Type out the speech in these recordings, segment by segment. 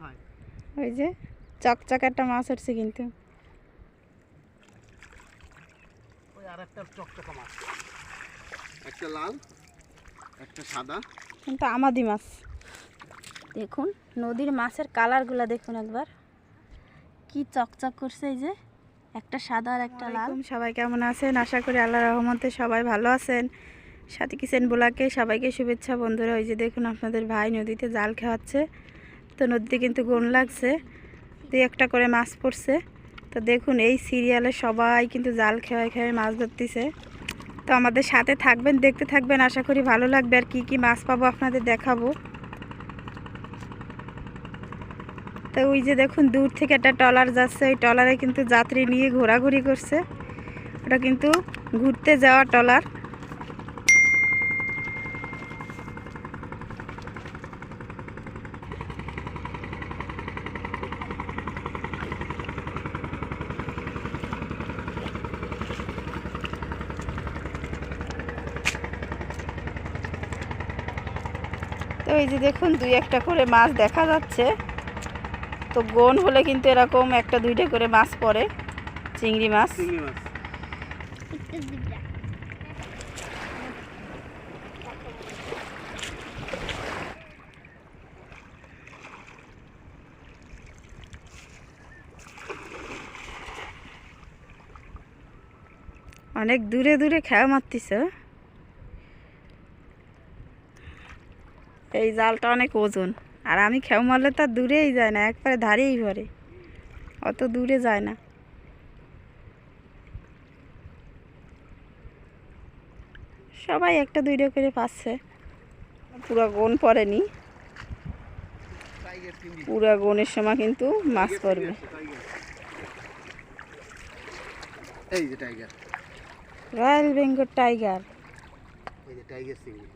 কোথায়? ওই যে চকচক একটা মাছ উঠছে কিন্তু। ওই আরেকটা চকচকা মাছ, একটা লাল একটা সাদা, কিন্তু আমাদি মাছ। দেখুন নদীর মাছের কালারগুলো দেখুন একবার, কি চকচক করছে। এই যে একটা সাদা আর একটা লাল। সবাই কেমন আছেন? আশা করি আল্লাহর রহমতে সবাই ভালো আছেন। সাথী কিচেন ব্লগে সবাইকে শুভেচ্ছা বন্ধুরা। ওই যে দেখুন আপনাদের ভাই নদীতে জাল খাওয়াচ্ছে। তো নদীতে কিন্তু গুণ লাগছে, দুই একটা করে মাছ পড়ছে। তো দেখুন এই সিরিয়ালে সবাই কিন্তু জাল খেয়ে খেয়ে মাছ ধরতেছে। তো আমাদের সাথে থাকবেন, দেখতে থাকবেন, আশা করি ভালো লাগবে। আর কি কি মাছ পাবো আপনাদের দেখাবো। তো ওই যে দেখুন দূর থেকে একটা ট্রলার যাচ্ছে, ওই ট্রলারে কিন্তু যাত্রী নিয়ে ঘোরাঘুরি করছে। ওটা কিন্তু ঘুরতে যাওয়া ট্রলার। তো এই যে দেখুন দুই একটা করে মাছ দেখা যাচ্ছে। তো গোন হলে কিন্তু এরকম একটা দুইটা করে মাছ পড়ে, চিংড়ি মাছ। চিংড়ি মাছ। অনেক দূরে দূরে খেয়া মারতিছে। এই জালটা অনেক ওজন, আর আমি খেউ মারলে তার দূরেই যায় না, একবারে ধারেই ভরে, অত দূরে যায় না। সবাই একটা দুইটা করে পাচ্ছে, পুরা গোন পড়েনি। পুরা গোনের সময় কিন্তু মাছ পড়বে। এই যে টাইগার, রয়্যাল বেঙ্গল টাইগার। এই যে টাইগার চিংড়ি।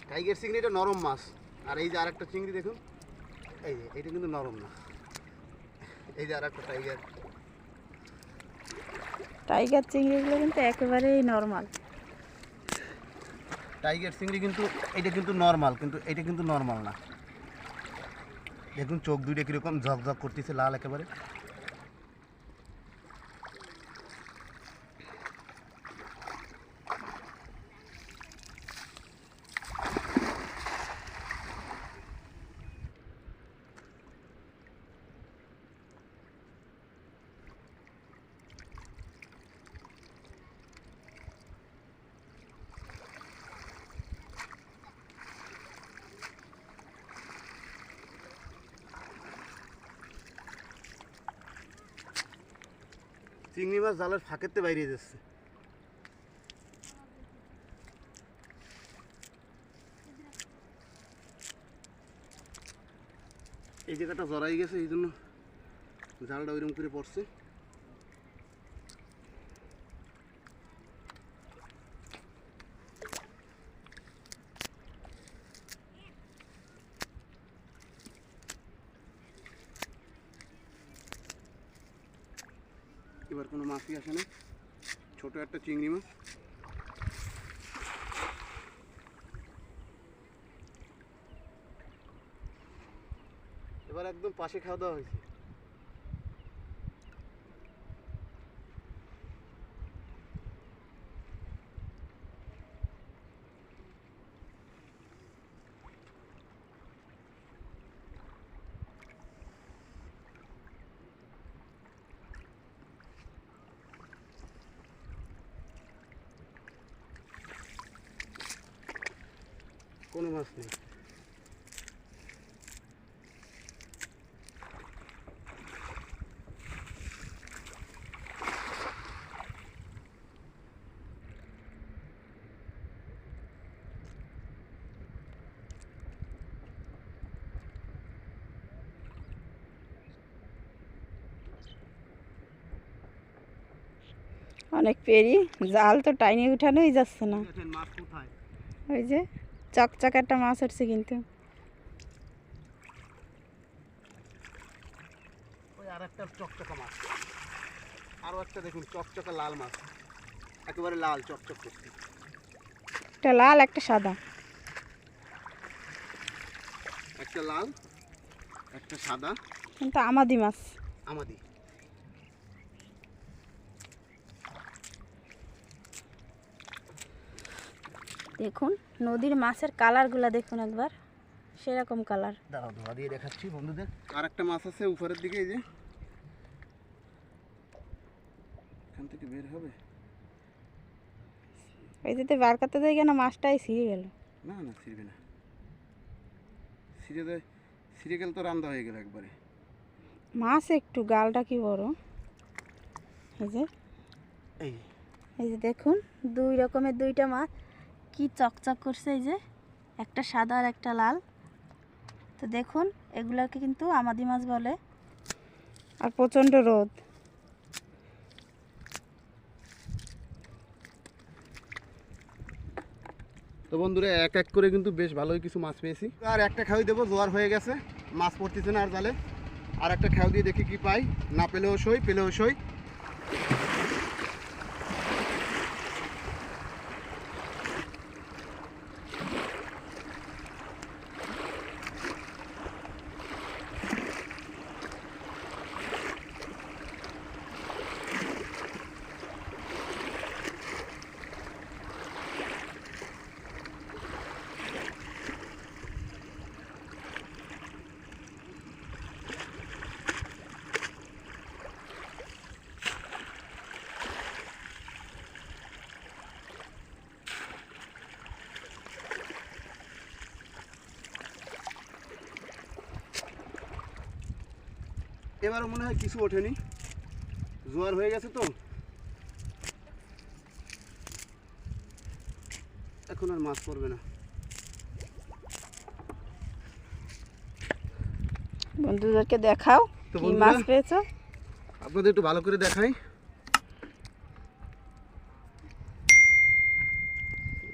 টাইগার চিংড়িটা নরম মাছ। আর এই যে আরেকটা চিংড়ি দেখুন, এই যে এটা কিন্তু নরম না। এই যে আরেকটা টাইগার। টাইগার চিংড়িগুলো কিন্তু একেবারেই নর্মাল। টাইগার চিংড়ি কিন্তু এটা কিন্তু নর্মাল, কিন্তু এটা কিন্তু নর্মাল না। দেখুন চোখ দুইটা কিরকম ঝকঝক করতেছে, লাল একেবারে। চিংড়ি মাছ জালের ফাঁকেতে বাইরে যাচ্ছে। এই জায়গাটা জড়াই গেছে, এই জন্য জালটা ওইরকম করে পড়ছে। এবার কোনো মাছই আসে না, ছোট একটা চিংড়ি মাছ। এবার একদম পাশে খাওয়া দাওয়া হয়েছে। কোনো মাছ নেই। অনেক পেরি, জাল তো টাইনে উঠানোই যাচ্ছে না। মাছ কোথায়? ওই যে চকচক একটা মাছ উঠছে কিন্তু। ওই আরেকটা চকচকা মাছ, আরও একটা দেখুন চকচকা লাল মাছ, একেবারে লাল চকচক করছে। একটা লাল একটা সাদা। একটা লাল, একটা সাদা। কিন্তু আমাদি মাছ। আমাদি। দেখুন নদীর মাছের কালারগুলো দেখুন একবার, সেরকম কালার। দাঁড়াও ধোয়া দিয়ে দেখাচ্ছি বন্ধুদের। আর একটা মাছ আছে উপরের দিকে, এই যে এখান থেকে বের হবে। এই যেতে বার করতে যাই কেন মাছটাই ছিঁড়ে গেল। না না ছিঁড়বে না, ছিঁড়ে গেলে তো রান্দা হয়ে গেল একবারে। মাছ একটু গালটা কি বড়। এই যে এই এই যে দেখুন দুই রকমের দুইটা মাছ কি চকচক করছে, এই যে একটা সাদা আর একটা লাল। তো দেখুন এগুলোকে কিন্তু আমাদি মাছ বলে। আর প্রচণ্ড রোদ। তো বন্ধুরা এক এক করে কিন্তু বেশ ভালোই কিছু মাছ পেয়েছি। আর একটা খাওয়াই দেবো, জোয়ার হয়ে গেছে, মাছ পড়তেছে না আর জালে। আর একটা খাও দিয়ে দেখি কি পাই, না পেলেও সই, পেলেও সই। এবারও মনে হয় কিছু ওঠেনি, জোয়ার হয়ে গেছে তো এখন আর মাছ পড়বে না। বন্ধুদেরকে দেখাও তো কি মাছ পেয়েছো। আপনাদের একটু ভালো করে দেখাই,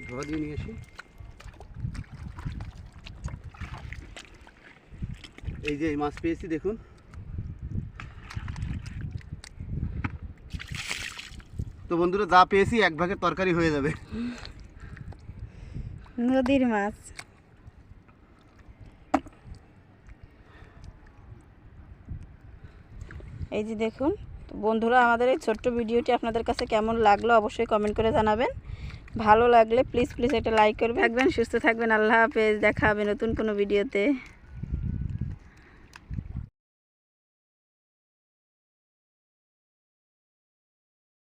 ধোয়া দিয়ে নিয়ে আসি। এই যে এই মাছ পেয়েছি দেখুন। তো বন্ধুরা যা পেয়েছি এক ভাগের তরকারি হয়ে যাবে। নদীর মাছ। এই যে দেখুন। তো বন্ধুরা আমাদের এই ছোট্ট ভিডিওটি আপনাদের কাছে কেমন লাগলো অবশ্যই কমেন্ট করে জানাবেন। ভালো লাগলে প্লিজ একটা লাইক করবেন। থাকবেন সুস্থ থাকবেন, আল্লাহ হাফেজ, দেখা হবে নতুন কোনো ভিডিওতে।